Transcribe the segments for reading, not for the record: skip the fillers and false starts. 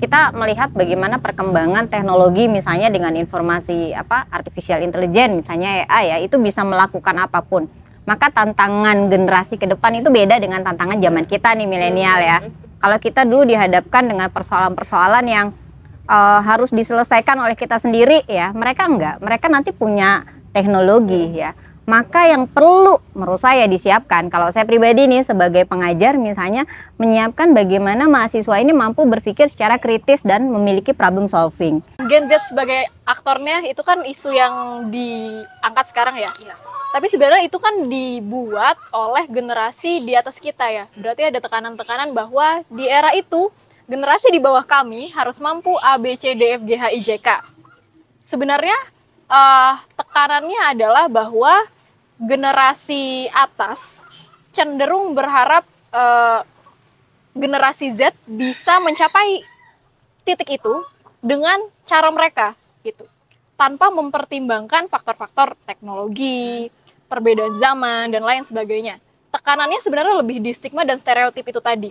kita melihat bagaimana perkembangan teknologi misalnya dengan informasi artificial intelligence misalnya AI ya, itu bisa melakukan apapun. Maka tantangan generasi ke depan itu beda dengan tantangan zaman kita nih milenial ya. Kalau kita dulu dihadapkan dengan persoalan-persoalan yang harus diselesaikan oleh kita sendiri ya, mereka enggak. Mereka nanti punya teknologi ya. Maka yang perlu menurut saya disiapkan, kalau saya pribadi nih sebagai pengajar misalnya, menyiapkan bagaimana mahasiswa ini mampu berpikir secara kritis dan memiliki problem solving. Gen Z sebagai aktornya itu kan isu yang diangkat sekarang ya. Tapi sebenarnya itu kan dibuat oleh generasi di atas kita ya. Berarti ada tekanan-tekanan bahwa di era itu generasi di bawah kami harus mampu A, B, C, D, F, G, H, I, J, K. Sebenarnya tekanannya adalah bahwa generasi atas cenderung berharap generasi Z bisa mencapai titik itu dengan cara mereka gitu, tanpa mempertimbangkan faktor-faktor teknologi, perbedaan zaman dan lain sebagainya. Tekanannya sebenarnya lebih di stigma dan stereotip itu tadi.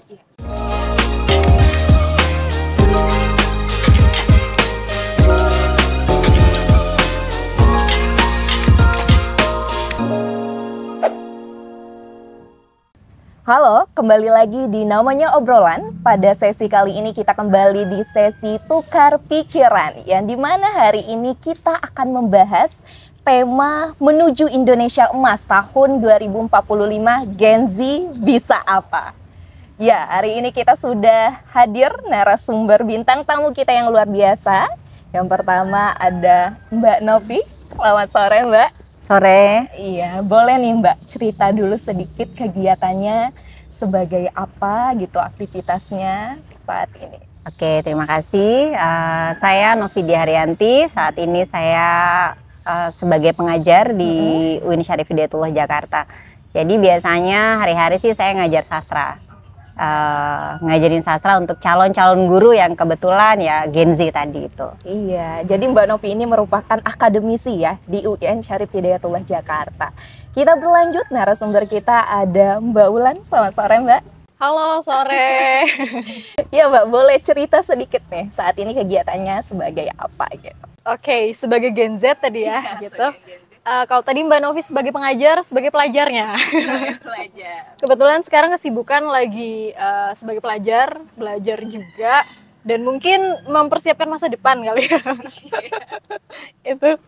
Halo, kembali lagi di Namanya Obrolan. Pada sesi kali ini kita kembali di sesi Tukar Pikiran, yang dimana hari ini kita akan membahas tema menuju Indonesia Emas tahun 2045, Gen Z bisa apa? Ya, hari ini kita sudah hadir narasumber bintang tamu kita yang luar biasa. Yang pertama ada Mbak Novi. Selamat sore, Mbak. Sore. Iya, boleh nih Mbak cerita dulu sedikit kegiatannya sebagai apa gitu, aktivitasnya saat ini. Oke, terima kasih. Saya Novi Diharyanti. Saat ini saya sebagai pengajar di UIN Syarif Hidayatullah Jakarta. Jadi biasanya hari-hari sih saya ngajar sastra. Ngajarin sastra untuk calon-calon guru yang kebetulan ya Gen Z tadi itu. Iya, jadi Mbak Novi ini merupakan akademisi ya di UIN Syarif Hidayatullah Jakarta. Kita berlanjut, narasumber kita ada Mbak Ulan. Selamat sore Mbak. Halo, sore. Ya Mbak, boleh cerita sedikit nih saat ini kegiatannya sebagai apa gitu? Oke, sebagai Gen Z tadi ya, gitu. Kalau tadi Mbak Novi sebagai pengajar, sebagai pelajarnya. Sebagai pelajar. Kebetulan sekarang kesibukan lagi sebagai pelajar, belajar juga, dan mungkin mempersiapkan masa depan kali ya. Itu.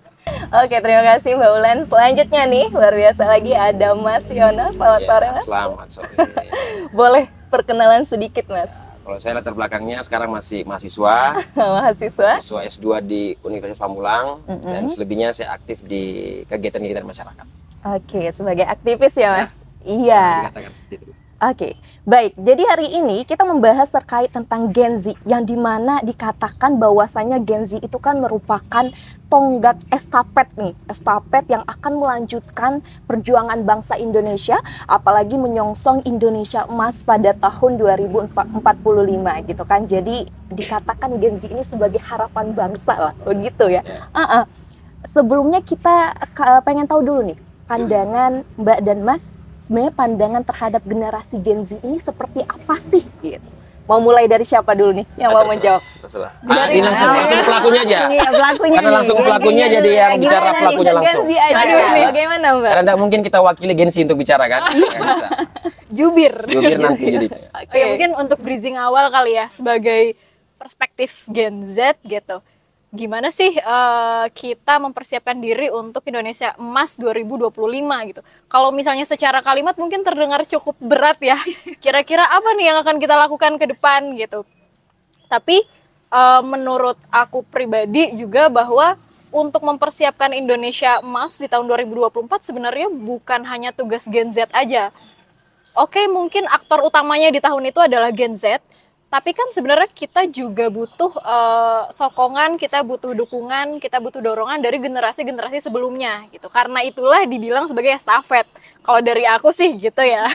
Oke, terima kasih Mbak Ulan. Selanjutnya nih, luar biasa lagi ada Mas Yono. Selamat sore Mas. Selamat sore. Boleh perkenalan sedikit Mas? Kalau saya latar belakangnya sekarang masih mahasiswa. Mahasiswa S2 di Universitas Pamulang, dan selebihnya saya aktif di kegiatan-kegiatan masyarakat. Oke, sebagai aktivis ya Mas? Iya. Dikatakan seperti itu. Oke, baik. Jadi hari ini kita membahas terkait tentang Gen Z, yang dimana dikatakan bahwasanya Gen Z itu kan merupakan tonggak estafet nih, estafet yang akan melanjutkan perjuangan bangsa Indonesia, apalagi menyongsong Indonesia Emas pada tahun 2045 gitu kan. Jadi dikatakan Gen Z ini sebagai harapan bangsa lah, begitu ya. Sebelumnya kita pengen tahu dulu nih pandangan Mbak dan Mas. Sebenarnya pandangan terhadap generasi Gen Z ini seperti apa sih? Gitu. Mau mulai dari siapa dulu nih yang mau menjawab? Terserah. Ini langsung pelakunya aja. Iya, pelakunya. Karena langsung pelakunya jadi yang bicara pelakunya langsung. Gen Z aja. Bagaimana Mbak? Karena tidak mungkin kita wakili Gen Z untuk bicara kan? Nggak bisa. Jubir. Jubir nanti jadi. Oke, mungkin untuk bridging awal kali ya, sebagai perspektif Gen Z gitu. Gimana sih kita mempersiapkan diri untuk Indonesia Emas 2025 gitu. Kalau misalnya secara kalimat mungkin terdengar cukup berat ya. Kira-kira apa nih yang akan kita lakukan ke depan gitu. Tapi menurut aku pribadi juga bahwa untuk mempersiapkan Indonesia Emas di tahun 2024 sebenarnya bukan hanya tugas Gen Z aja. Oke, mungkin aktor utamanya di tahun itu adalah Gen Z. Tapi kan sebenarnya kita juga butuh sokongan, kita butuh dukungan, kita butuh dorongan dari generasi-generasi sebelumnya gitu. Karena itulah dibilang sebagai estafet. Kalau dari aku sih gitu ya.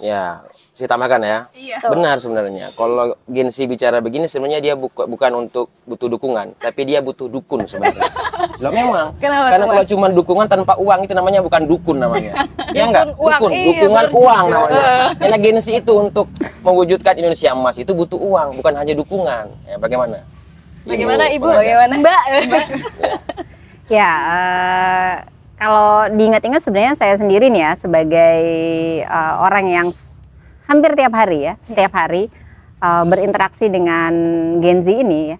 Ya, saya tambahkan ya. Iya. Benar sebenarnya. Kalau Gen Z bicara begini sebenarnya dia bukan untuk butuh dukungan, tapi dia butuh dukun sebenarnya. Loh memang. Kenapa, Karena kalau cuma dukungan tanpa uang itu namanya bukan dukun namanya. Ya enggak? Uang. Dukun, Iya, dukungan bener. uang namanya. Karena Gen Z itu untuk mewujudkan Indonesia Emas itu butuh uang, bukan hanya dukungan. Ya, bagaimana? Bagaimana Ibu? Bagaimana? Mbak? Ya, kalau diingat-ingat sebenarnya saya sendiri nih ya sebagai orang yang hampir tiap hari ya, setiap hari berinteraksi dengan Gen Z ini ya.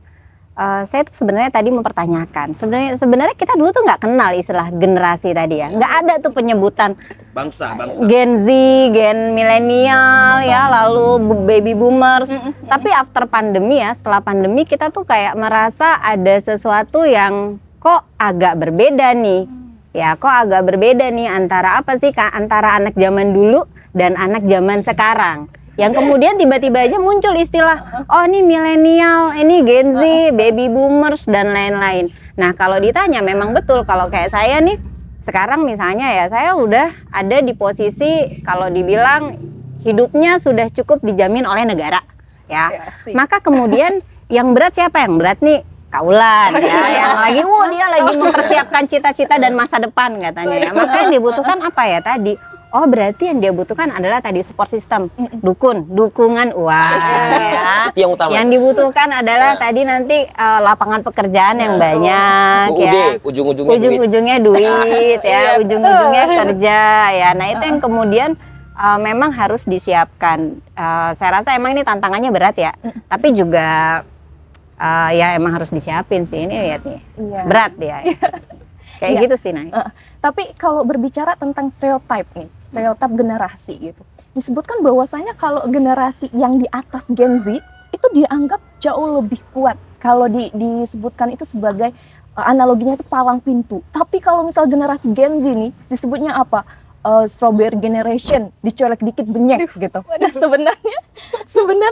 Saya tuh sebenarnya tadi mempertanyakan, sebenarnya kita dulu tuh nggak kenal istilah generasi tadi ya, nggak ada tuh penyebutan Bangsa. Gen Z, Gen milenial ya, lalu baby boomers. Tapi after pandemi ya, setelah pandemi kita tuh kayak merasa ada sesuatu yang kok agak berbeda nih. Ya, kok agak berbeda nih antara apa sih antara anak zaman dulu dan anak zaman sekarang. Yang kemudian tiba-tiba aja muncul istilah, oh ini milenial, ini Gen Z, baby boomers, dan lain-lain. Nah kalau ditanya memang betul, kalau kayak saya nih, sekarang misalnya ya saya udah ada di posisi kalau dibilang hidupnya sudah cukup dijamin oleh negara. Ya, maka kemudian yang berat siapa? Yang berat nih kaulan ya, yang lagi, dia lagi mempersiapkan cita-cita dan masa depan katanya ya. Maka yang dibutuhkan apa ya tadi? Oh berarti yang dia butuhkan adalah tadi support system, dukungan uang ya. Itu yang utama. Yang dibutuhkan adalah tadi nanti lapangan pekerjaan yang banyak ya. Ujung-ujungnya duit ya, ujung-ujungnya kerja ya. Nah itu yang kemudian memang harus disiapkan. Saya rasa emang ini tantangannya berat ya, tapi juga ya emang harus disiapin sih, ini lihat nih, berat ya. Kayak gitu sih, Nay. Tapi kalau berbicara tentang stereotip nih, stereotip generasi gitu, disebutkan bahwasanya kalau generasi yang di atas Gen Z itu dianggap jauh lebih kuat. Kalau disebutkan itu sebagai analoginya itu palang pintu. Tapi kalau misal generasi Gen Z nih disebutnya apa? Strawberry generation, dicolek dikit benyek gitu. Nah sebenarnya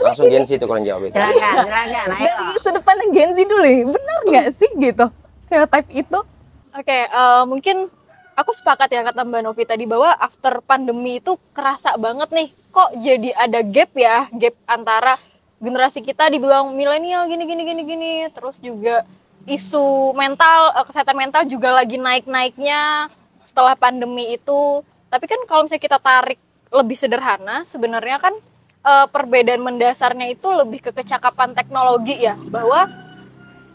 langsung Gen Z itu kalau jawab itu. Silakan, ayo. Dari sudut pandang Gen Z dulu ya, benar nggak sih gitu stereotip itu? Oke, mungkin aku sepakat ya kata Mbak Novi tadi bahwa after pandemi itu kerasa banget nih, kok jadi ada gap antara generasi kita dibilang milenial gini, terus juga isu mental, kesehatan mental juga lagi naik-naiknya setelah pandemi itu. Tapi kan kalau misalnya kita tarik lebih sederhana, sebenarnya kan perbedaan mendasarnya itu lebih ke kecakapan teknologi ya, bahwa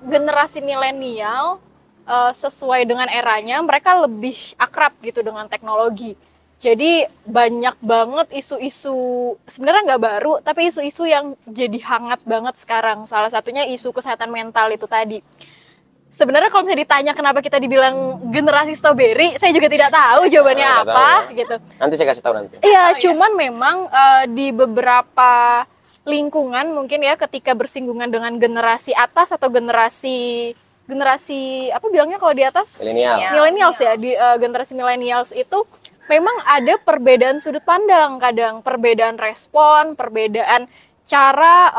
generasi milenial sesuai dengan eranya, mereka lebih akrab gitu dengan teknologi. Jadi banyak banget isu-isu, sebenarnya nggak baru, tapi isu-isu yang jadi hangat banget sekarang. Salah satunya isu kesehatan mental itu tadi. Sebenarnya kalau misalnya ditanya kenapa kita dibilang generasi strawberry, saya juga tidak tahu jawabannya apa gitu. Nanti saya kasih tahu nanti. Iya, cuman memang di beberapa lingkungan mungkin ya ketika bersinggungan dengan generasi atas atau generasi apa bilangnya kalau di atas? Millennials ya, di generasi millennials itu memang ada perbedaan sudut pandang, kadang perbedaan respon, perbedaan cara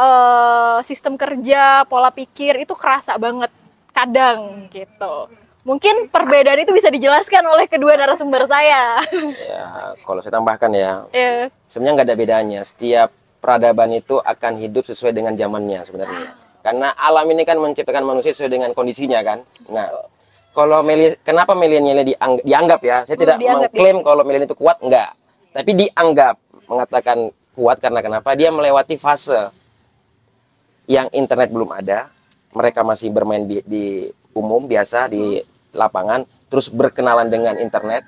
sistem kerja, pola pikir itu kerasa banget kadang gitu. Mungkin perbedaan itu bisa dijelaskan oleh kedua narasumber saya. Ya, kalau saya tambahkan ya, sebenarnya nggak ada bedanya. Setiap peradaban itu akan hidup sesuai dengan zamannya sebenarnya. Karena alam ini kan menciptakan manusia sesuai dengan kondisinya kan. Nah, kalau kenapa milenialnya dianggap ya? Saya tidak mengklaim kalau milenial itu kuat, enggak. Tapi dianggap, mengatakan kuat karena kenapa? Dia melewati fase yang internet belum ada. Mereka masih bermain di umum biasa di lapangan, terus berkenalan dengan internet.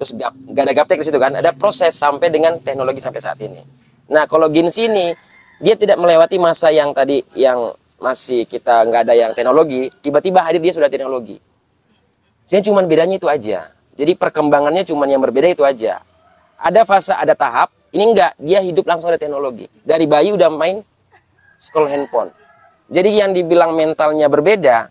Terus gak ada gaptek di situ kan? Ada proses sampai dengan teknologi sampai saat ini. Nah, kalau Gen Z ini dia tidak melewati masa yang tadi yang masih kita nggak ada yang teknologi, tiba-tiba hadir dia sudah teknologi. Saya cuma bedanya itu aja. Jadi perkembangannya cuma yang berbeda itu aja. Ada fase, ada tahap. Ini enggak, dia hidup langsung ada teknologi. Dari bayi udah main scroll handphone. Jadi yang dibilang mentalnya berbeda,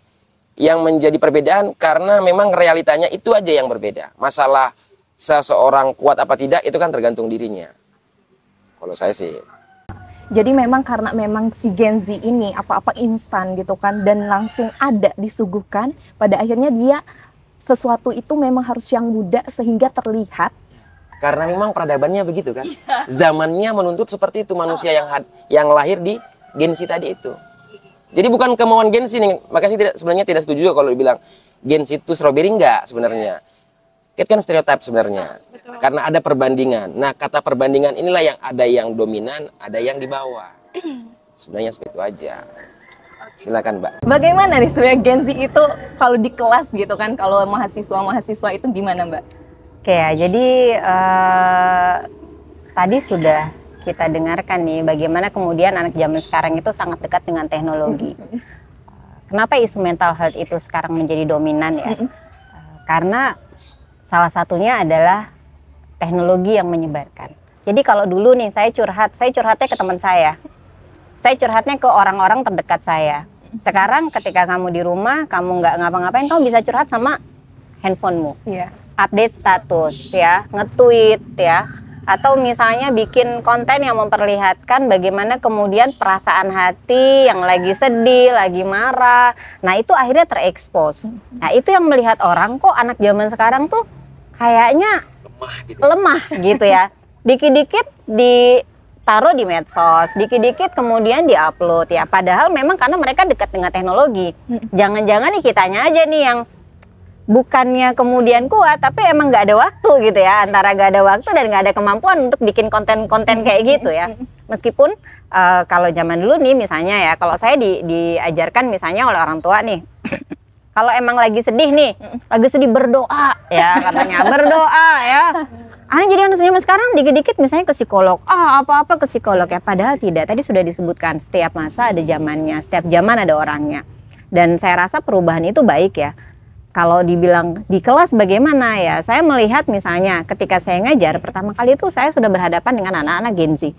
yang menjadi perbedaan karena memang realitanya itu aja yang berbeda. Masalah seseorang kuat apa tidak itu kan tergantung dirinya. Kalau saya sih. Jadi memang karena memang si Gen Z ini apa-apa instan gitu kan, dan langsung ada disuguhkan, pada akhirnya dia sesuatu itu memang harus yang muda sehingga terlihat. Karena memang peradabannya begitu kan. Zamannya menuntut seperti itu manusia yang lahir di Gen Z tadi itu. Jadi bukan kemauan Gen Z nih, makanya sebenarnya tidak setuju kalau dibilang Gen Z itu strawberry, enggak sebenarnya. Itu kan stereotip sebenarnya. Betul. Karena ada perbandingan. Nah, kata perbandingan inilah yang ada yang dominan, ada yang di bawah. Sebenarnya seperti itu aja. Silakan Mbak. Bagaimana nih sebenarnya Gen Z itu kalau di kelas gitu kan, kalau mahasiswa itu gimana Mbak? Oke ya, jadi tadi sudah kita dengarkan nih bagaimana kemudian anak zaman sekarang itu sangat dekat dengan teknologi. Kenapa isu mental health itu sekarang menjadi dominan ya? Karena salah satunya adalah teknologi yang menyebarkan. Jadi kalau dulu nih saya curhatnya ke teman saya curhatnya ke orang-orang terdekat saya. Sekarang ketika kamu di rumah, kamu nggak ngapa-ngapain, kamu bisa curhat sama handphonemu. Iya. Update status ya, nge-tweet ya, atau misalnya bikin konten yang memperlihatkan bagaimana kemudian perasaan hati yang lagi sedih, lagi marah. Nah itu akhirnya terekspos. Nah itu yang melihat orang, kok anak zaman sekarang tuh kayaknya lemah gitu ya. Dikit-dikit ditaruh di medsos, dikit-dikit kemudian diupload ya. Padahal memang karena mereka dekat dengan teknologi. Jangan-jangan nih kitanya aja nih yang bukannya kemudian kuat, tapi emang nggak ada waktu gitu ya. Antara nggak ada waktu dan nggak ada kemampuan untuk bikin konten-konten kayak gitu ya. Meskipun kalau zaman dulu nih misalnya ya, kalau saya diajarkan misalnya oleh orang tua nih, kalau emang lagi sedih nih, lagi sedih berdoa ya katanya, berdoa ya. Aneh jadi anak zaman sekarang dikit-dikit misalnya ke psikolog, apa-apa ke psikolog ya. Padahal tidak, tadi sudah disebutkan setiap masa ada zamannya, setiap zaman ada orangnya. Dan saya rasa perubahan itu baik ya. Kalau dibilang di kelas bagaimana ya, saya melihat misalnya ketika saya ngajar, pertama kali itu saya sudah berhadapan dengan anak-anak Gen Z.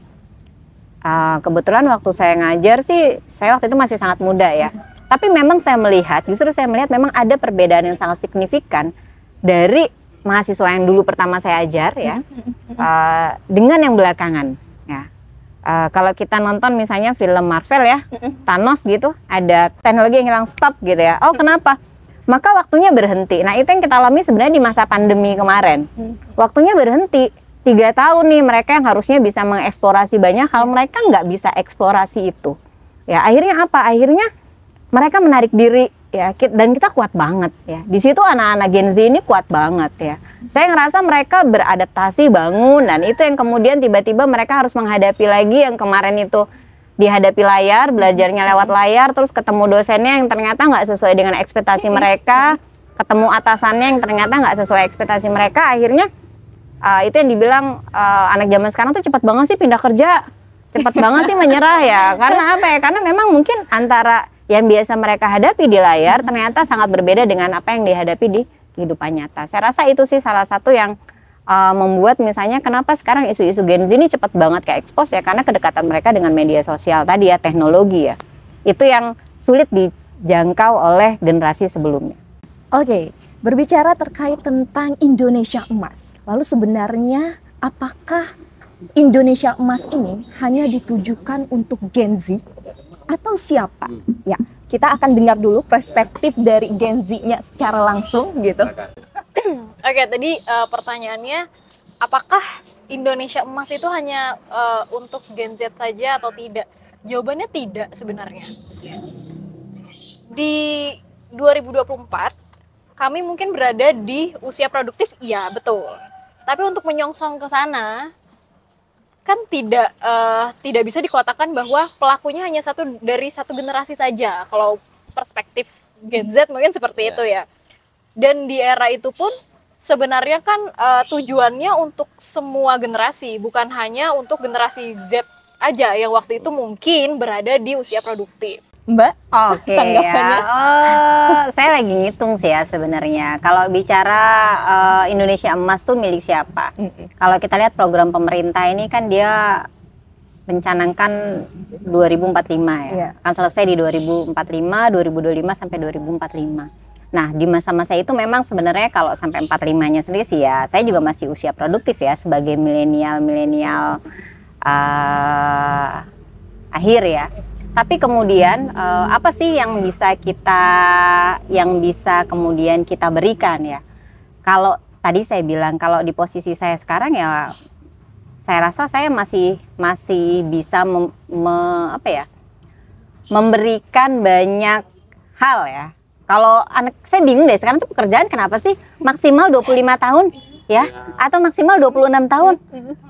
Kebetulan waktu saya ngajar sih, saya waktu itu masih sangat muda ya. Tapi memang justru saya melihat memang ada perbedaan yang sangat signifikan dari mahasiswa yang dulu pertama saya ajar ya, dengan yang belakangan ya. Kalau kita nonton misalnya film Marvel ya, Thanos gitu, ada teknologi yang hilang stop gitu ya. Oh kenapa? Maka waktunya berhenti. Nah itu yang kita alami sebenarnya di masa pandemi kemarin. Waktunya berhenti. 3 tahun nih mereka yang harusnya bisa mengeksplorasi banyak hal, mereka nggak bisa eksplorasi itu. Ya akhirnya apa? Akhirnya mereka menarik diri ya, dan kita kuat banget ya. Di situ anak-anak Gen Z ini kuat banget ya. Saya ngerasa mereka beradaptasi bangun, dan itu yang kemudian tiba-tiba mereka harus menghadapi lagi yang kemarin itu dihadapi layar, belajarnya lewat layar, terus ketemu dosennya yang ternyata nggak sesuai dengan ekspektasi mereka, ketemu atasannya yang ternyata nggak sesuai ekspektasi mereka. Akhirnya itu yang dibilang anak zaman sekarang tuh cepat banget sih pindah kerja, cepat banget sih menyerah ya. Karena apa ya? Karena memang mungkin antara yang biasa mereka hadapi di layar ternyata sangat berbeda dengan apa yang dihadapi di kehidupan nyata. Saya rasa itu sih salah satu yang membuat misalnya kenapa sekarang isu-isu Gen Z ini cepat banget ke expose ya, karena kedekatan mereka dengan media sosial tadi ya, teknologi ya. Itu yang sulit dijangkau oleh generasi sebelumnya. Oke, berbicara terkait tentang Indonesia Emas. Lalu sebenarnya apakah Indonesia Emas ini hanya ditujukan untuk Gen Z atau siapa? Ya, kita akan dengar dulu perspektif dari Gen Z-nya secara langsung gitu. Oke, tadi pertanyaannya, apakah Indonesia Emas itu hanya untuk Gen Z saja atau tidak? Jawabannya tidak sebenarnya. Di 2024, kami mungkin berada di usia produktif, iya betul. Tapi untuk menyongsong ke sana, kan tidak bisa dikatakan bahwa pelakunya hanya dari satu generasi saja. Kalau perspektif Gen Z mungkin seperti itu ya. Dan di era itu pun sebenarnya kan tujuannya untuk semua generasi, bukan hanya untuk generasi Z aja yang waktu itu mungkin berada di usia produktif. Mbak, Oke ya, saya lagi ngitung sih ya sebenarnya. Kalau bicara Indonesia Emas tuh milik siapa? Kalau kita lihat program pemerintah ini kan dia mencanangkan 2045 ya, akan selesai di 2045, 2025 sampai 2045. Nah di masa-masa itu memang sebenarnya kalau sampai 45-nya sendiri sih ya, saya juga masih usia produktif ya sebagai milenial akhir ya. Tapi kemudian apa sih yang bisa kemudian kita berikan ya? Kalau tadi saya bilang kalau di posisi saya sekarang ya, saya rasa saya masih bisa memberikan banyak hal ya. Kalau anak saya bingung deh sekarang tuh pekerjaan kenapa sih maksimal 25 tahun? ya, atau maksimal 26 tahun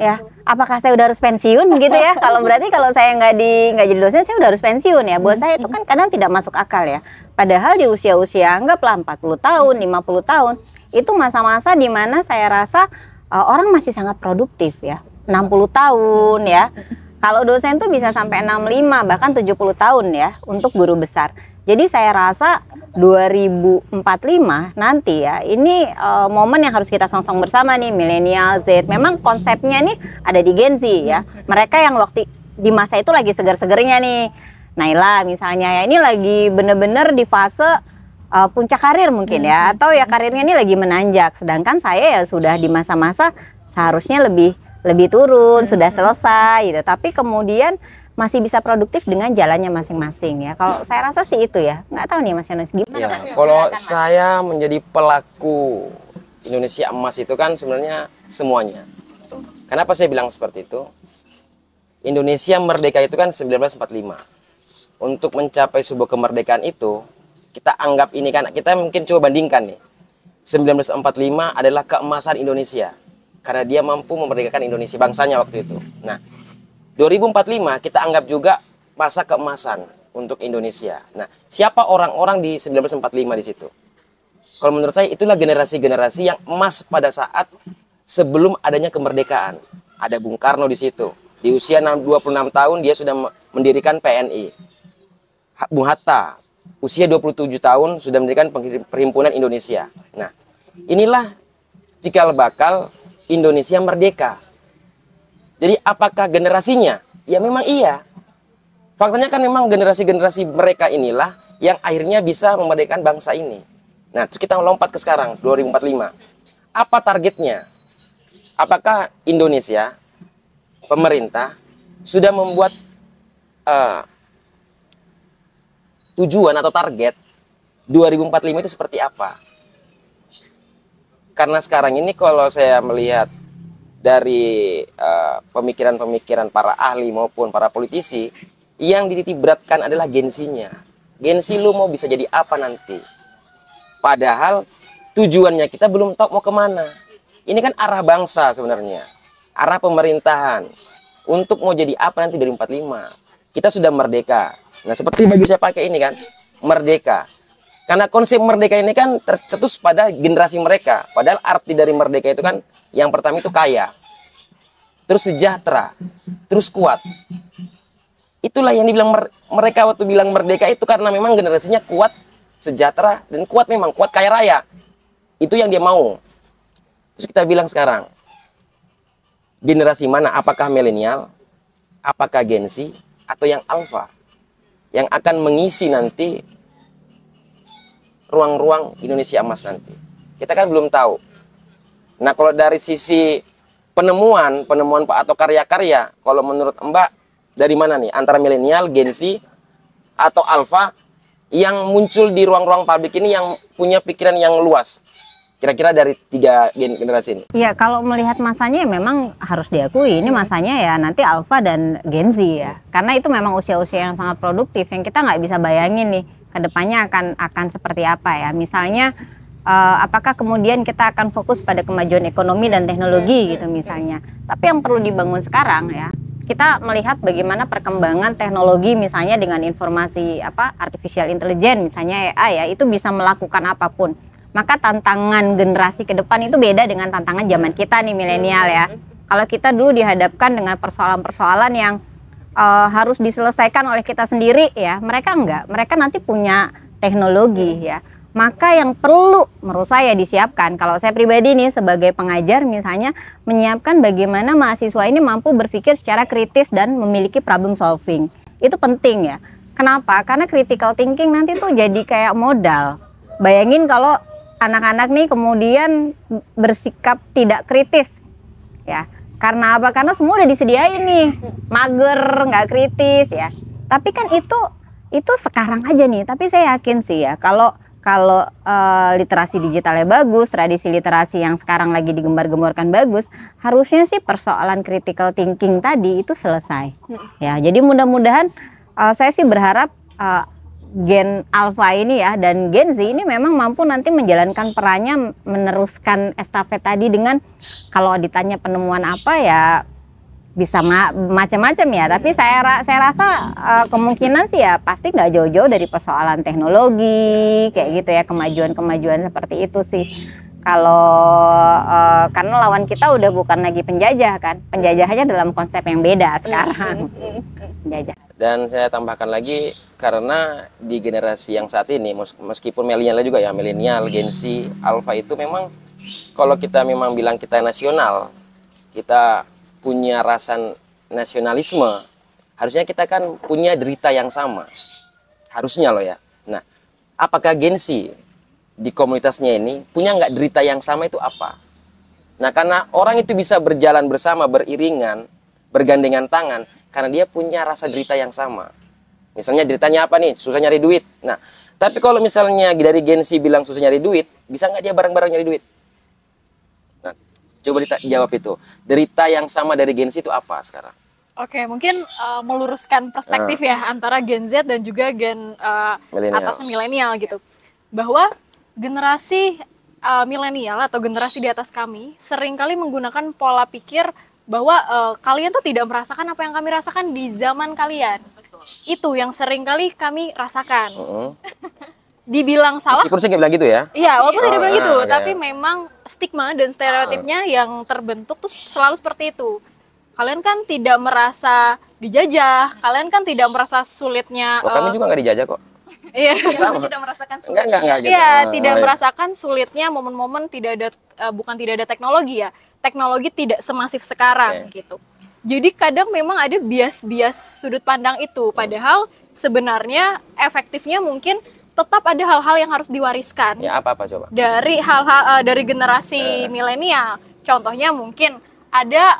ya. Apakah saya udah harus pensiun gitu ya? Kalau berarti kalau saya nggak jadi dosen, saya udah harus pensiun ya. Buat saya itu kan kadang tidak masuk akal ya. Padahal di usia-usia anggaplah 40 tahun, 50 tahun, itu masa-masa di mana saya rasa orang masih sangat produktif ya. 60 tahun ya. Kalau dosen tuh bisa sampai 65 bahkan 70 tahun ya untuk guru besar. Jadi saya rasa 2045 nanti ya, ini momen yang harus kita song-song bersama nih, milenial Z. Memang konsepnya nih ada di Gen Z ya. Mereka yang waktu di masa itu lagi seger-segernya nih. Naila misalnya ya, ini lagi bener-bener di fase puncak karir mungkin ya, atau ya karirnya ini lagi menanjak. Sedangkan saya ya sudah di masa-masa seharusnya lebih turun, sudah selesai gitu. Tapi kemudian masih bisa produktif dengan jalannya masing-masing ya. Kalau saya rasa sih itu ya. Nggak tahu nih Mas Yones gimana ya, Mas? Kalau saya menjadi pelaku Indonesia emas itu kan sebenarnya semuanya. Kenapa saya bilang seperti itu? Indonesia merdeka itu kan 1945. Untuk mencapai sebuah kemerdekaan itu, kita anggap ini kan, kita mungkin coba bandingkan nih. 1945 adalah keemasan Indonesia. Karena dia mampu memerdekakan Indonesia, bangsanya waktu itu. Nah, 2045 kita anggap juga masa keemasan untuk Indonesia. Nah, siapa orang-orang di 1945 di situ? Kalau menurut saya itulah generasi-generasi yang emas pada saat sebelum adanya kemerdekaan. Ada Bung Karno di situ. Di usia 26 tahun dia sudah mendirikan PNI. Bung Hatta usia 27 tahun sudah mendirikan Perhimpunan Indonesia. Nah, inilah cikal bakal Indonesia merdeka. Jadi apakah generasinya? Ya memang iya. Faktanya kan memang generasi-generasi mereka inilah yang akhirnya bisa memerdekakan bangsa ini. Nah, terus kita lompat ke sekarang, 2045. Apa targetnya? Apakah Indonesia, pemerintah, sudah membuat tujuan atau target 2045 itu seperti apa? Karena sekarang ini kalau saya melihat dari pemikiran-pemikiran para ahli maupun para politisi, yang dititik beratkan adalah gengsinya. Gengsi lu mau bisa jadi apa nanti? Padahal tujuannya kita belum tahu mau kemana. Ini kan arah bangsa sebenarnya, arah pemerintahan. Untuk mau jadi apa nanti 2045? Kita sudah merdeka. Nah, seperti baju saya pakai ini kan, merdeka. Karena konsep merdeka ini kan tercetus pada generasi mereka. Padahal arti dari merdeka itu kan yang pertama itu kaya, terus sejahtera, terus kuat. Itulah yang dibilang mereka waktu bilang merdeka itu karena memang generasinya kuat, sejahtera, dan kuat memang, kuat kaya raya. Itu yang dia mau. Terus kita bilang sekarang, generasi mana? Apakah milenial, apakah Gen Z, atau yang alfa? Yang akan mengisi nanti ruang-ruang Indonesia emas nanti. Kita kan belum tahu. Nah, kalau dari sisi penemuan atau karya-karya, kalau menurut Mbak, dari mana nih? Antara milenial, Gen Z, atau alfa yang muncul di ruang-ruang publik ini yang punya pikiran yang luas? Kira-kira dari 3 generasi ini. Ya, kalau melihat masanya ya memang harus diakui ini masanya ya nanti alfa dan Gen Z ya. Karena itu memang usia-usia yang sangat produktif yang kita nggak bisa bayangin nih kedepannya akan seperti apa ya. Misalnya apakah kemudian kita akan fokus pada kemajuan ekonomi dan teknologi gitu misalnya. Tapi yang perlu dibangun sekarang ya, kita melihat bagaimana perkembangan teknologi misalnya dengan informasi artificial intelligence misalnya AI ya, itu bisa melakukan apapun. Maka tantangan generasi ke depan itu beda dengan tantangan zaman kita nih milenial ya. Kalau kita dulu dihadapkan dengan persoalan-persoalan yang harus diselesaikan oleh kita sendiri ya, mereka enggak. Mereka nanti punya teknologi ya. Maka yang perlu menurut saya disiapkan, kalau saya pribadi nih sebagai pengajar misalnya, menyiapkan bagaimana mahasiswa ini mampu berpikir secara kritis dan memiliki problem solving. Itu penting ya. Kenapa? Karena critical thinking nanti tuh jadi kayak modal. Bayangin kalau anak-anak nih kemudian bersikap tidak kritis ya. Karena apa? Karena semua udah disediain nih, mager, nggak kritis ya. Tapi kan itu sekarang aja nih. Tapi saya yakin sih ya, kalau literasi digitalnya bagus, tradisi literasi yang sekarang lagi digembar-gemborkan bagus, harusnya sih persoalan critical thinking tadi itu selesai. Ya, jadi mudah-mudahan saya sih berharap Gen Alpha ini ya dan Gen Z ini memang mampu nanti menjalankan perannya meneruskan estafet tadi dengan kalau ditanya penemuan apa ya bisa macam-macam ya, tapi saya rasa kemungkinan sih ya pasti nggak jauh-jauh dari persoalan teknologi kayak gitu ya, kemajuan-kemajuan seperti itu sih. Kalau karena lawan kita udah bukan lagi penjajah kan, penjajahannya dalam konsep yang beda sekarang. Penjajah. Dan saya tambahkan lagi, karena di generasi yang saat ini, meskipun milenial juga ya, milenial, Gen Z, Alpha itu memang kalau kita memang bilang kita nasional, kita punya rasa nasionalisme, harusnya kita kan punya derita yang sama, harusnya loh ya. Nah, apakah Gen Z di komunitasnya ini punya nggak derita yang sama, itu apa? Nah, karena orang itu bisa berjalan bersama, beriringan, bergandengan tangan, karena dia punya rasa derita yang sama. Misalnya deritanya apa nih? Susah nyari duit. Nah, tapi kalau misalnya dari Gen Z bilang susah nyari duit, bisa nggak dia bareng-bareng nyari duit? Nah, coba jawab itu. Derita yang sama dari Gen Z itu apa sekarang? Oke, mungkin meluruskan perspektif ya antara Gen Z dan juga Gen atas milenial gitu. Bahwa generasi milenial atau generasi di atas kami seringkali menggunakan pola pikir bahwa kalian tuh tidak merasakan apa yang kami rasakan di zaman kalian. Betul. Itu yang seringkali kami rasakan. Dibilang salah. Meskipun saya nggak bilang gitu ya. Iya, walaupun tidak bilang gitu, tapi memang stigma dan stereotipnya yang terbentuk tuh selalu seperti itu. Kalian kan tidak merasa dijajah, kalian kan tidak merasa sulitnya. Kami juga nggak dijajah kok. Iya. Tidak merasakan sulit. Enggak gitu. Iya, tidak merasakan sulitnya momen-momen tidak ada bukan tidak ada teknologi ya. Teknologi tidak semasif sekarang gitu. Jadi kadang memang ada bias-bias sudut pandang itu, padahal sebenarnya efektifnya mungkin tetap ada hal-hal yang harus diwariskan. Ya, apa coba? Dari hal-hal dari generasi milenial. Contohnya mungkin ada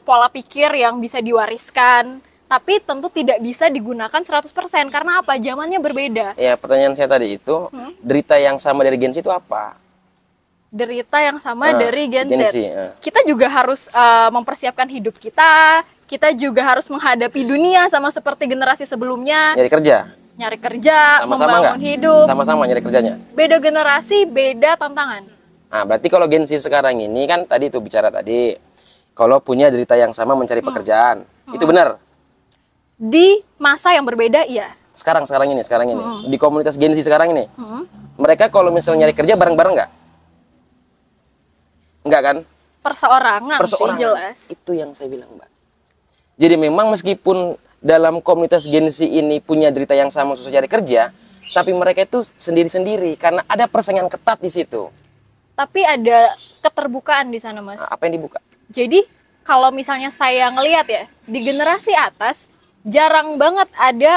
pola pikir yang bisa diwariskan, tapi tentu tidak bisa digunakan 100% karena apa? Zamannya berbeda. Ya, pertanyaan saya tadi itu, derita yang sama dari Gen Z itu apa? Derita yang sama dari Gen Z. Z. Kita juga harus mempersiapkan hidup kita. Kita juga harus menghadapi dunia sama seperti generasi sebelumnya. Nyari kerja, sama-sama membangun hidup. Sama-sama nyari kerjanya. Beda generasi, beda tantangan. Nah, berarti kalau Gen Z sekarang ini kan tadi itu bicara tadi, kalau punya derita yang sama mencari pekerjaan, itu benar. Di masa yang berbeda, iya. Sekarang ini, di komunitas Gen Z sekarang ini, mereka kalau misalnya nyari kerja bareng-bareng nggak? Enggak kan? Perseorangan sih jelas. Itu yang saya bilang, Mbak. Jadi memang meskipun dalam komunitas Gen Z ini punya derita yang sama susah cari kerja, tapi mereka itu sendiri-sendiri karena ada persaingan ketat di situ. Tapi ada keterbukaan di sana, Mas. Nah, apa yang dibuka? Jadi kalau misalnya saya ngelihat ya, di generasi atas jarang banget ada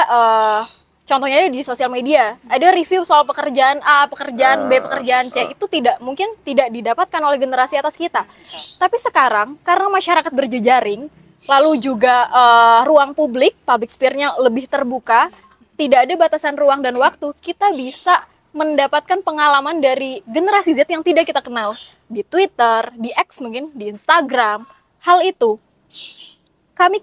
contohnya di sosial media, ada review soal pekerjaan A, pekerjaan B, pekerjaan C, itu mungkin tidak didapatkan oleh generasi atas kita. Tapi sekarang, karena masyarakat berjejaring, lalu juga ruang public sphere-nya lebih terbuka, tidak ada batasan ruang dan waktu, kita bisa mendapatkan pengalaman dari generasi Z yang tidak kita kenal. Di Twitter, di X mungkin, di Instagram, hal itu. Kami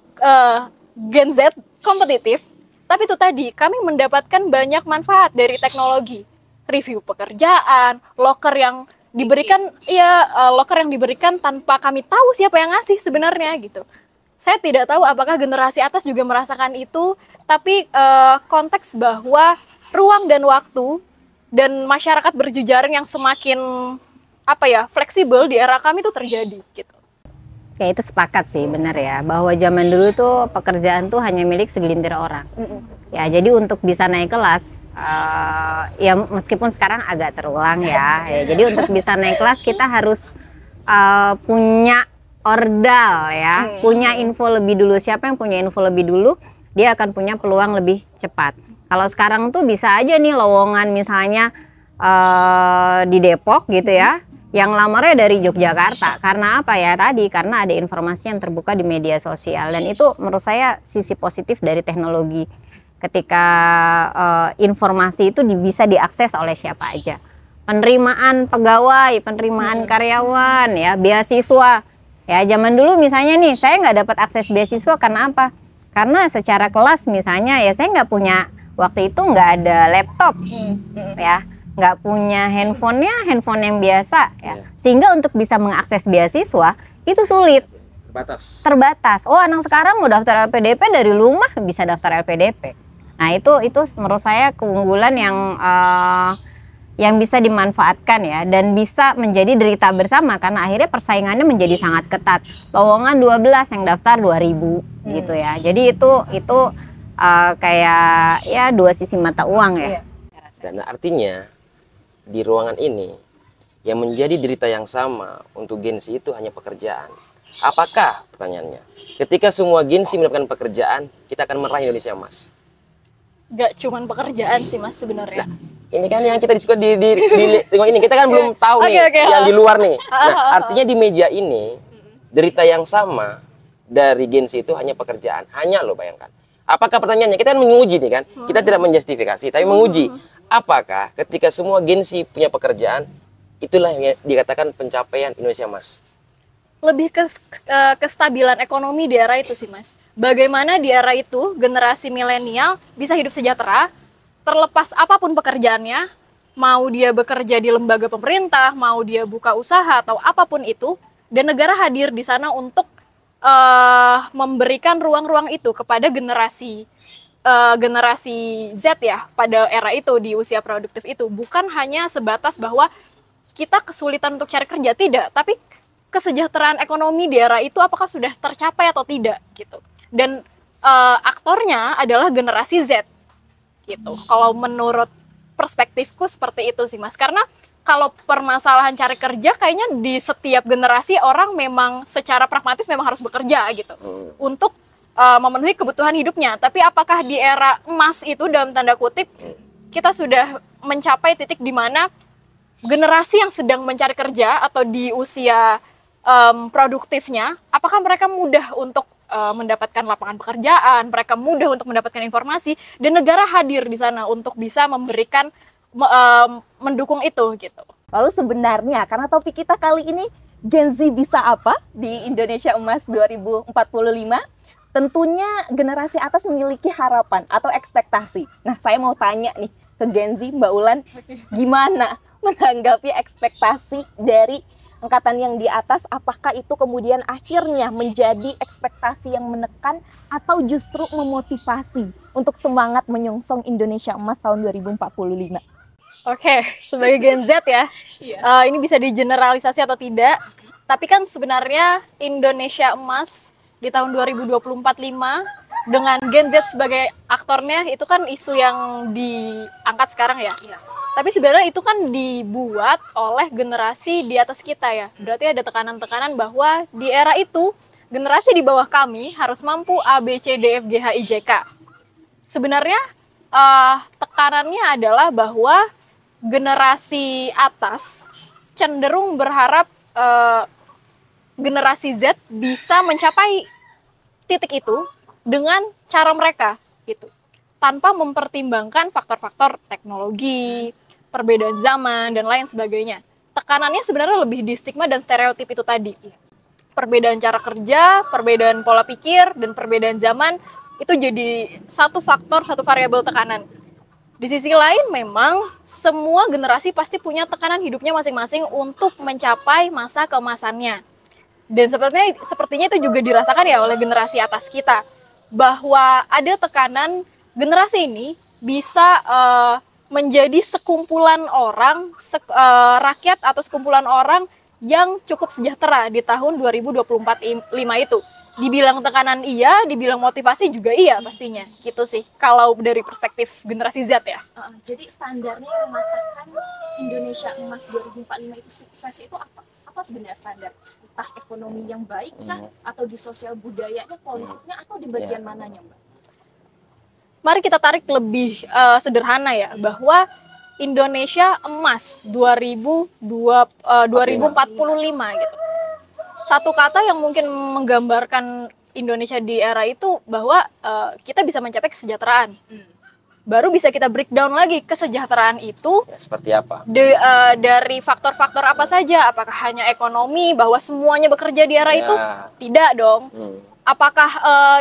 Gen Z kompetitif, tapi itu tadi, kami mendapatkan banyak manfaat dari teknologi. Review pekerjaan, loker yang diberikan tanpa kami tahu siapa yang ngasih sebenarnya gitu. Saya tidak tahu apakah generasi atas juga merasakan itu, tapi konteks bahwa ruang dan waktu dan masyarakat berjejaring yang semakin fleksibel di era kami itu terjadi gitu. Ya itu sepakat sih, benar ya, bahwa zaman dulu tuh pekerjaan tuh hanya milik segelintir orang. Ya jadi untuk bisa naik kelas, ya meskipun sekarang agak terulang ya, jadi untuk bisa naik kelas kita harus punya ordal ya, punya info lebih dulu. Siapa yang punya info lebih dulu, dia akan punya peluang lebih cepat. Kalau sekarang tuh bisa aja nih lowongan misalnya di Depok gitu ya, yang lamarnya dari Yogyakarta. Karena apa ya tadi? Karena ada informasi yang terbuka di media sosial, dan itu menurut saya sisi positif dari teknologi. Ketika informasi itu bisa diakses oleh siapa aja. Penerimaan pegawai, penerimaan karyawan, ya beasiswa. Ya zaman dulu misalnya nih, saya nggak dapat akses beasiswa karena apa? Karena secara kelas misalnya ya saya nggak punya waktu itu nggak ada laptop, ya, nggak punya handphone yang biasa, ya, sehingga untuk bisa mengakses beasiswa itu sulit, terbatas. Oh, anak sekarang mau daftar LPDP dari rumah bisa daftar LPDP. Nah, itu menurut saya keunggulan yang bisa dimanfaatkan ya, dan bisa menjadi derita bersama karena akhirnya persaingannya menjadi sangat ketat. Lowongan 12 yang daftar 2000 gitu ya. Jadi itu kayak ya dua sisi mata uang ya. Dan artinya di ruangan ini yang menjadi derita yang sama untuk Gen Z itu hanya pekerjaan. Apakah, pertanyaannya, ketika semua Gen Z mendapatkan pekerjaan, kita akan meraih Indonesia Emas? Gak cuman pekerjaan sih Mas sebenarnya. Nah, ini kan yang kita diskusi di lingkungan ini, kita kan belum tahu nih yang di luar nih. Nah, artinya di meja ini derita yang sama dari Gen Z itu hanya pekerjaan, hanya lo bayangkan. Apakah, pertanyaannya, kita kan menguji nih kan, kita tidak menjustifikasi tapi menguji. Apakah ketika semua Gen Z punya pekerjaan, itulah yang dikatakan pencapaian Indonesia Emas? Lebih ke kestabilan ekonomi di era itu sih Mas. Bagaimana di era itu generasi milenial bisa hidup sejahtera terlepas apapun pekerjaannya, mau dia bekerja di lembaga pemerintah, mau dia buka usaha atau apapun itu, dan negara hadir di sana untuk memberikan ruang-ruang itu kepada generasi Z ya pada era itu, di usia produktif itu. Bukan hanya sebatas bahwa kita kesulitan untuk cari kerja, tidak, tapi kesejahteraan ekonomi di era itu apakah sudah tercapai atau tidak gitu. Dan aktornya adalah generasi Z gitu. Kalau menurut perspektifku seperti itu sih Mas. Karena kalau permasalahan cari kerja kayaknya di setiap generasi orang memang secara pragmatis memang harus bekerja gitu untuk memenuhi kebutuhan hidupnya. Tapi apakah di era emas itu dalam tanda kutip kita sudah mencapai titik di mana generasi yang sedang mencari kerja atau di usia produktifnya, apakah mereka mudah untuk mendapatkan lapangan pekerjaan, mereka mudah untuk mendapatkan informasi, dan negara hadir di sana untuk bisa memberikan mendukung itu gitu. Lalu sebenarnya karena topik kita kali ini Gen Z bisa apa di Indonesia Emas 2045? Tentunya generasi atas memiliki harapan atau ekspektasi. Nah, saya mau tanya nih ke Gen Z, Mbak Ulan, gimana menanggapi ekspektasi dari angkatan yang di atas? Apakah itu kemudian akhirnya menjadi ekspektasi yang menekan atau justru memotivasi untuk semangat menyongsong Indonesia Emas tahun 2045? Oke, sebagai Gen Z ya, ini bisa digeneralisasi atau tidak, tapi kan sebenarnya Indonesia Emas di tahun 2024-5 dengan Gen Z sebagai aktornya itu kan isu yang diangkat sekarang ya. Tapi sebenarnya itu kan dibuat oleh generasi di atas kita ya. Berarti ada tekanan-tekanan bahwa di era itu generasi di bawah kami harus mampu A, B, C, D, F, G, H, I, J, K. Sebenarnya tekanannya adalah bahwa generasi atas cenderung berharap generasi Z bisa mencapai titik itu dengan cara mereka gitu, tanpa mempertimbangkan faktor-faktor teknologi, perbedaan zaman, dan lain sebagainya. Tekanannya sebenarnya lebih di stigma dan stereotip itu tadi. Perbedaan cara kerja, perbedaan pola pikir, dan perbedaan zaman itu jadi satu faktor, satu variabel tekanan. Di sisi lain memang semua generasi pasti punya tekanan hidupnya masing-masing untuk mencapai masa keemasannya. Dan sepertinya itu juga dirasakan ya oleh generasi atas kita, bahwa ada tekanan generasi ini bisa menjadi sekumpulan orang, rakyat atau sekumpulan orang yang cukup sejahtera di tahun 2024-5 itu. Dibilang tekanan iya, dibilang motivasi juga iya pastinya, gitu sih. Kalau dari perspektif generasi Z ya. Jadi standarnya yang mengatakan Indonesia Emas 2045 itu sukses itu apa? Apa sebenarnya standar? Entah ekonomi yang baik kah, atau di sosial budayanya, politiknya, atau di bagian mananya, Mbak? Mari kita tarik lebih sederhana ya, bahwa Indonesia Emas 2045 gitu. Satu kata yang mungkin menggambarkan Indonesia di era itu bahwa kita bisa mencapai kesejahteraan. Baru bisa kita breakdown lagi kesejahteraan itu ya, seperti apa? Dari faktor-faktor apa saja? Apakah hanya ekonomi, bahwa semuanya bekerja di era itu? Tidak dong. Apakah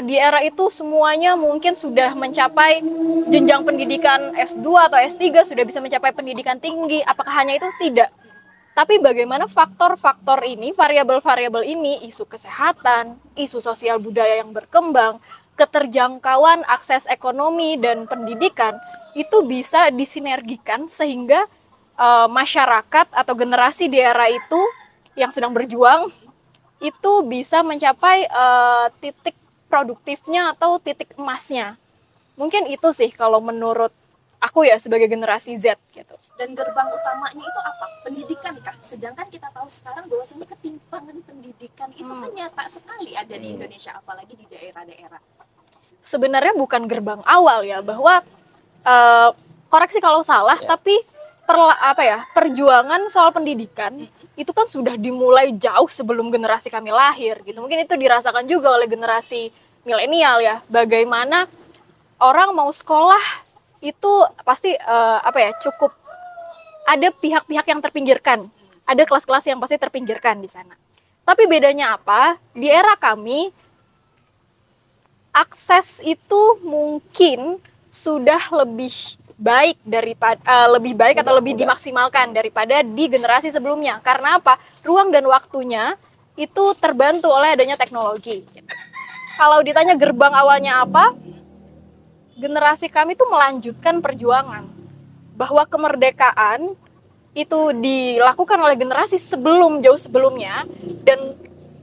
di era itu semuanya mungkin sudah mencapai jenjang pendidikan S2 atau S3, sudah bisa mencapai pendidikan tinggi? Apakah hanya itu? Tidak. Tapi bagaimana faktor-faktor ini, variabel-variabel ini, isu kesehatan, isu sosial budaya yang berkembang, keterjangkauan akses ekonomi dan pendidikan, itu bisa disinergikan sehingga masyarakat atau generasi di era itu yang sedang berjuang itu bisa mencapai titik produktifnya atau titik emasnya. Mungkin itu sih kalau menurut aku ya sebagai generasi Z gitu. Dan gerbang utamanya itu apa? Pendidikan kah? Sedangkan kita tahu sekarang bahwasanya ketimpangan pendidikan itu kan nyata sekali ada di Indonesia, apalagi di daerah-daerah. Sebenarnya bukan gerbang awal ya, bahwa koreksi kalau salah, tapi perjuangan soal pendidikan itu kan sudah dimulai jauh sebelum generasi kami lahir gitu. Mungkin itu dirasakan juga oleh generasi milenial ya, bagaimana orang mau sekolah itu pasti cukup ada pihak-pihak yang terpinggirkan, ada kelas-kelas yang pasti terpinggirkan di sana. Tapi bedanya apa? Di era kami akses itu mungkin sudah lebih baik daripada atau lebih dimaksimalkan daripada di generasi sebelumnya. Karena apa? Ruang dan waktunya itu terbantu oleh adanya teknologi. Kalau ditanya gerbang awalnya apa? Generasi kami itu melanjutkan perjuangan. Bahwa kemerdekaan itu dilakukan oleh generasi jauh sebelumnya, dan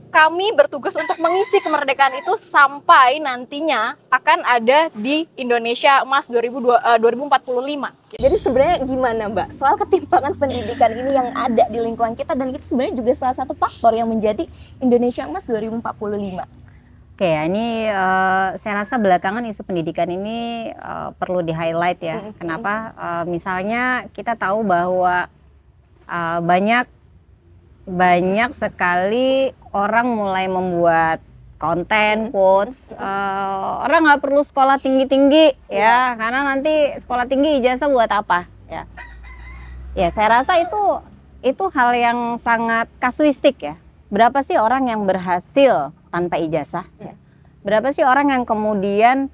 kami bertugas untuk mengisi kemerdekaan itu sampai nantinya akan ada di Indonesia Emas 2045. Jadi sebenarnya gimana Mbak soal ketimpangan pendidikan ini yang ada di lingkungan kita, dan itu sebenarnya juga salah satu faktor yang menjadi Indonesia Emas 2045. Oke ya, ini saya rasa belakangan isu pendidikan ini perlu di-highlight ya. Kenapa? Misalnya kita tahu bahwa banyak sekali orang mulai membuat konten, quotes, orang nggak perlu sekolah tinggi-tinggi ya, karena nanti sekolah tinggi ijazah buat apa ya? Ya saya rasa itu hal yang sangat kasuistik ya. Berapa sih orang yang berhasil tanpa ijazah? Ya. Berapa sih orang yang kemudian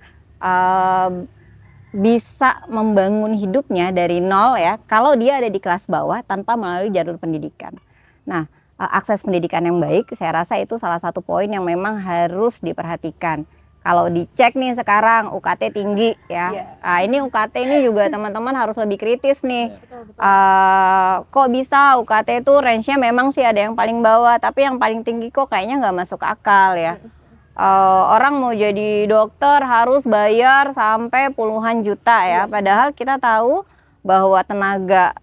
bisa membangun hidupnya dari nol ya, kalau dia ada di kelas bawah tanpa melalui jalur pendidikan. Nah, akses pendidikan yang baik, saya rasa itu salah satu poin yang memang harus diperhatikan. Kalau dicek nih sekarang UKT tinggi ya, nah, ini UKT ini juga teman-teman harus lebih kritis nih. Kok bisa UKT itu range-nya memang sih ada yang paling bawah, tapi yang paling tinggi kok kayaknya nggak masuk akal ya. Orang mau jadi dokter harus bayar sampai puluhan juta ya, padahal kita tahu bahwa tenaga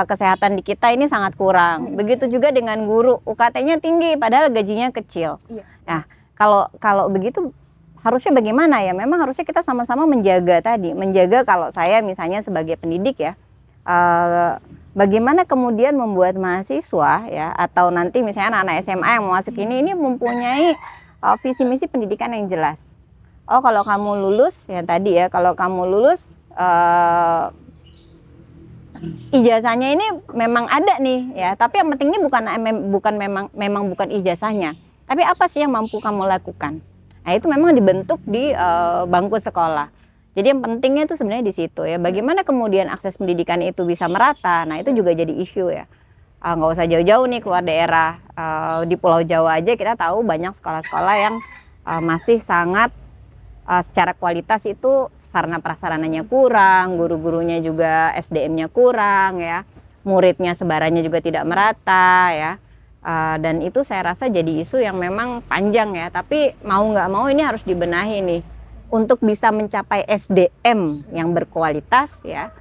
kesehatan di kita ini sangat kurang. Begitu juga dengan guru, UKT-nya tinggi padahal gajinya kecil. Nah, kalau begitu harusnya bagaimana ya? Memang harusnya kita sama-sama menjaga kalau saya misalnya sebagai pendidik ya, bagaimana kemudian membuat mahasiswa ya, atau nanti misalnya anak-anak SMA yang mau masuk ini mempunyai visi misi pendidikan yang jelas. Oh, kalau kamu lulus ya tadi ya, kalau kamu lulus ijazahnya ini memang ada nih ya, tapi yang penting ini bukan ijazahnya, tapi apa sih yang mampu kamu lakukan. Nah, itu memang dibentuk di bangku sekolah. Jadi yang pentingnya itu sebenarnya di situ ya, bagaimana kemudian akses pendidikan itu bisa merata. Nah, itu juga jadi isu ya. Nggak usah jauh-jauh nih keluar daerah, di Pulau Jawa aja kita tahu banyak sekolah-sekolah yang masih sangat secara kualitas itu sarana prasarananya kurang, guru-gurunya juga SDM-nya kurang ya, muridnya sebarannya juga tidak merata ya, dan itu saya rasa jadi isu yang memang panjang ya, tapi mau nggak mau ini harus dibenahi nih untuk bisa mencapai SDM yang berkualitas ya.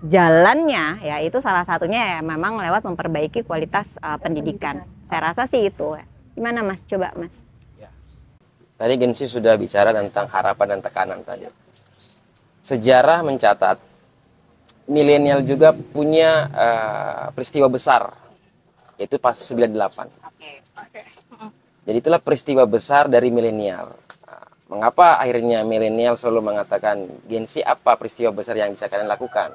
Jalannya ya itu salah satunya ya memang lewat memperbaiki kualitas pendidikan. Saya rasa sih itu. Gimana Mas? Coba Mas. Tadi Gensi sudah bicara tentang harapan dan tekanan tadi. Sejarah mencatat milenial juga punya peristiwa besar, yaitu pas 98. Jadi itulah peristiwa besar dari milenial. Mengapa akhirnya milenial selalu mengatakan Gensi apa peristiwa besar yang bisa kalian lakukan?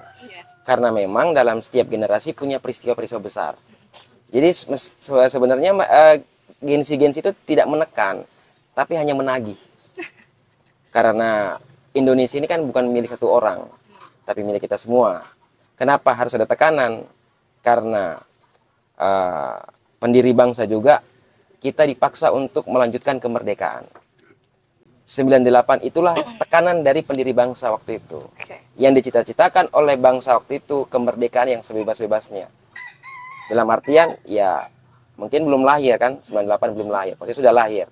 Karena memang dalam setiap generasi punya peristiwa-peristiwa besar. Jadi sebenarnya Gensi itu tidak menekan, tapi hanya menagih. Karena Indonesia ini kan bukan milik satu orang, tapi milik kita semua. Kenapa harus ada tekanan? Karena pendiri bangsa juga kita dipaksa untuk melanjutkan kemerdekaan. 98 itulah tekanan dari pendiri bangsa waktu itu. Yang dicita-citakan oleh bangsa waktu itu kemerdekaan yang sebebas-bebasnya. Dalam artian ya mungkin belum lahir kan, 98 belum lahir, pasti sudah lahir.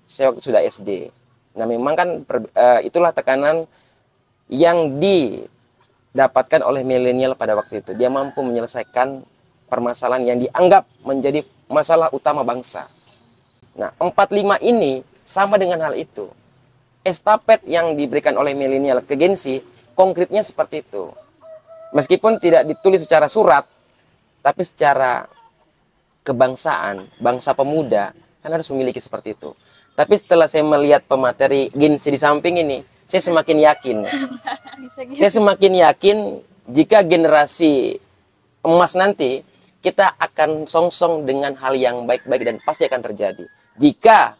Saya waktu sudah SD. Nah memang kan itulah tekanan yang didapatkan oleh milenial pada waktu itu. Dia mampu menyelesaikan permasalahan yang dianggap menjadi masalah utama bangsa. Nah 45 ini sama dengan hal itu. Estafet yang diberikan oleh milenial ke Gen Z konkretnya seperti itu. Meskipun tidak ditulis secara surat, tapi secara kebangsaan, bangsa pemuda kan harus memiliki seperti itu. Tapi setelah saya melihat pemateri Gen Z di samping ini, saya semakin yakin. Saya semakin yakin jika generasi emas nanti kita akan song-song dengan hal yang baik-baik dan pasti akan terjadi. Jika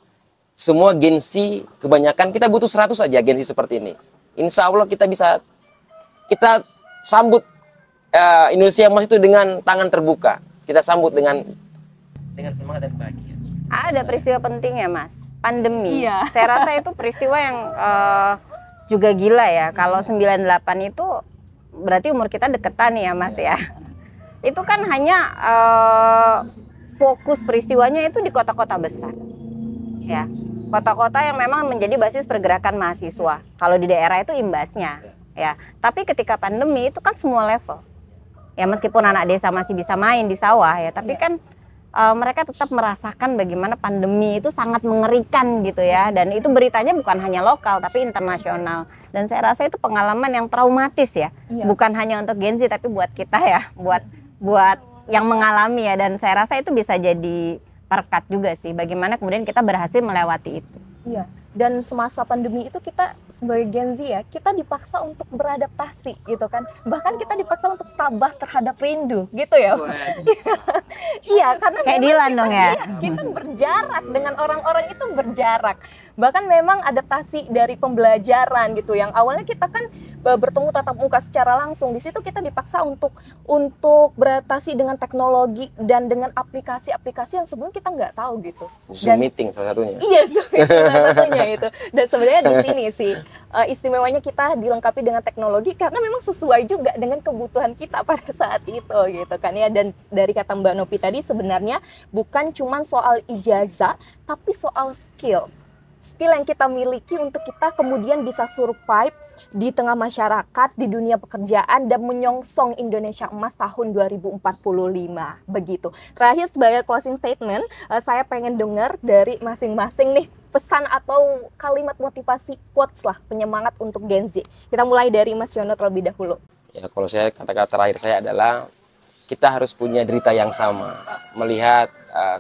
semua Gen Z kebanyakan, kita butuh 100 saja Gen Z seperti ini. Insya Allah kita kita sambut Indonesia emas itu dengan tangan terbuka. Kita sambut dengan semangat dan bahagia. Ada peristiwa penting ya Mas, pandemi. Iya. Saya rasa itu peristiwa yang juga gila ya. Kalau 98 itu berarti umur kita deketan ya Mas ya. Itu kan hanya fokus peristiwanya itu di kota-kota besar. Ya, kota-kota yang memang menjadi basis pergerakan mahasiswa. Kalau di daerah itu imbasnya, ya. Tapi ketika pandemi itu kan semua level. Ya meskipun anak desa masih bisa main di sawah ya, tapi kan mereka tetap merasakan bagaimana pandemi itu sangat mengerikan gitu ya. Dan itu beritanya bukan hanya lokal tapi internasional. Dan saya rasa itu pengalaman yang traumatis ya. Bukan hanya untuk Gen Z tapi buat kita ya, buat yang mengalami ya. Dan saya rasa itu bisa jadi perkat juga sih bagaimana kemudian kita berhasil melewati itu. Iya. Dan semasa pandemi itu kita sebagai Gen Z ya, kita dipaksa untuk beradaptasi gitu kan. Bahkan kita dipaksa untuk tabah terhadap rindu gitu ya. Iya, karena kayak Dilan dong ya. Kita berjarak dengan orang-orang itu berjarak. Bahkan memang adaptasi dari pembelajaran gitu yang awalnya kita kan bertemu tatap muka secara langsung. Di situ kita dipaksa untuk beradaptasi dengan teknologi dan dengan aplikasi-aplikasi yang sebelumnya kita nggak tahu gitu. Zoom meeting salah satunya. Iya, Zoom meeting salah satunya itu. Dan sebenarnya di sini sih istimewanya kita dilengkapi dengan teknologi karena memang sesuai juga dengan kebutuhan kita pada saat itu gitu kan ya. Dan dari kata Mbak Novi tadi sebenarnya bukan cuma soal ijazah tapi soal skill yang kita miliki untuk kita kemudian bisa survive di tengah masyarakat, di dunia pekerjaan dan menyongsong Indonesia Emas tahun 2045 begitu. Terakhir sebagai closing statement, saya pengen dengar dari masing-masing nih pesan atau kalimat motivasi quotes lah penyemangat untuk Gen Z. Kita mulai dari Mas Yono terlebih dahulu. Ya kalau saya kata-kata terakhir saya adalah kita harus punya derita yang sama melihat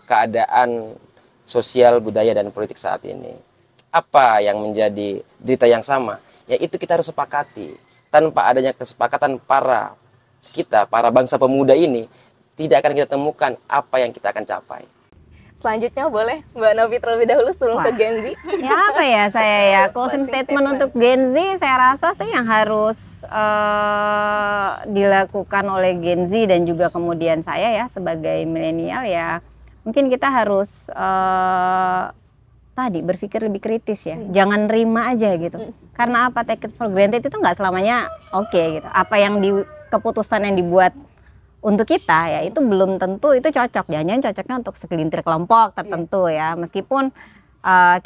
keadaan sosial, budaya dan politik saat ini. Apa yang menjadi derita yang sama? Ya itu kita harus sepakati. Tanpa adanya kesepakatan para bangsa pemuda ini, tidak akan kita temukan apa yang kita akan capai. Selanjutnya boleh Mbak Novi terlebih dahulu sebelum ke Gen Z. Ya apa ya saya ya, closing statement untuk Gen Z saya rasa sih yang harus dilakukan oleh Gen Z dan juga kemudian saya ya sebagai milenial ya, mungkin kita harus tadi berpikir lebih kritis ya, jangan nerima aja gitu. Karena apa, take it for granted itu nggak selamanya oke gitu. Apa yang keputusan yang dibuat untuk kita ya itu belum tentu itu cocok. Jangan cocoknya untuk segelintir kelompok tertentu ya. Meskipun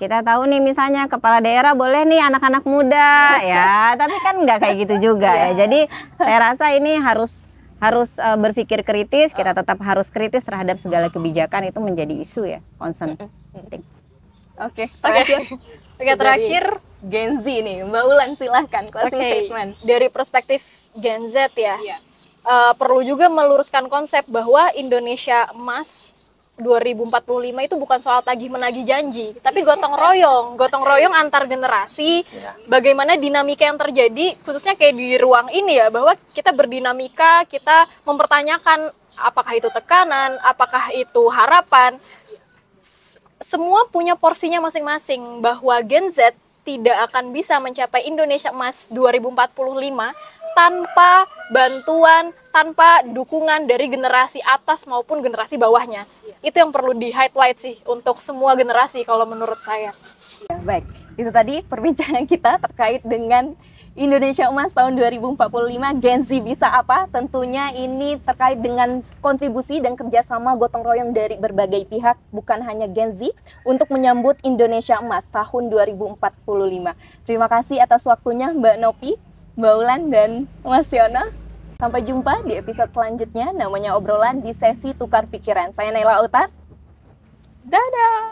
kita tahu nih misalnya kepala daerah boleh nih anak-anak muda ya, tapi kan nggak kayak gitu juga ya. Jadi saya rasa ini harus berpikir kritis. Kita tetap harus kritis terhadap segala kebijakan, itu menjadi isu ya, concern penting. Oke, terakhir Gen Z nih, Mbak Ulan silahkan closing statement. Dari perspektif Gen Z ya, perlu juga meluruskan konsep bahwa Indonesia Emas 2045 itu bukan soal tagih menagih janji, tapi gotong royong antar generasi. Bagaimana dinamika yang terjadi, khususnya kayak di ruang ini ya, bahwa kita berdinamika, kita mempertanyakan apakah itu tekanan, apakah itu harapan. semua punya porsinya masing-masing, bahwa Gen Z tidak akan bisa mencapai Indonesia Emas 2045 tanpa bantuan, tanpa dukungan dari generasi atas maupun generasi bawahnya. Itu yang perlu di-highlight sih untuk semua generasi kalau menurut saya. Ya, baik, itu tadi perbincangan kita terkait dengan Indonesia Emas tahun 2045, Gen Z bisa apa? Tentunya ini terkait dengan kontribusi dan kerjasama gotong royong dari berbagai pihak, bukan hanya Gen Z, untuk menyambut Indonesia Emas tahun 2045. Terima kasih atas waktunya Mbak Nopi, Mbak Ulan, dan Mas Yono. Sampai jumpa di episode selanjutnya, namanya obrolan di sesi Tukar Pikiran. Saya Naila Utar. Dadah!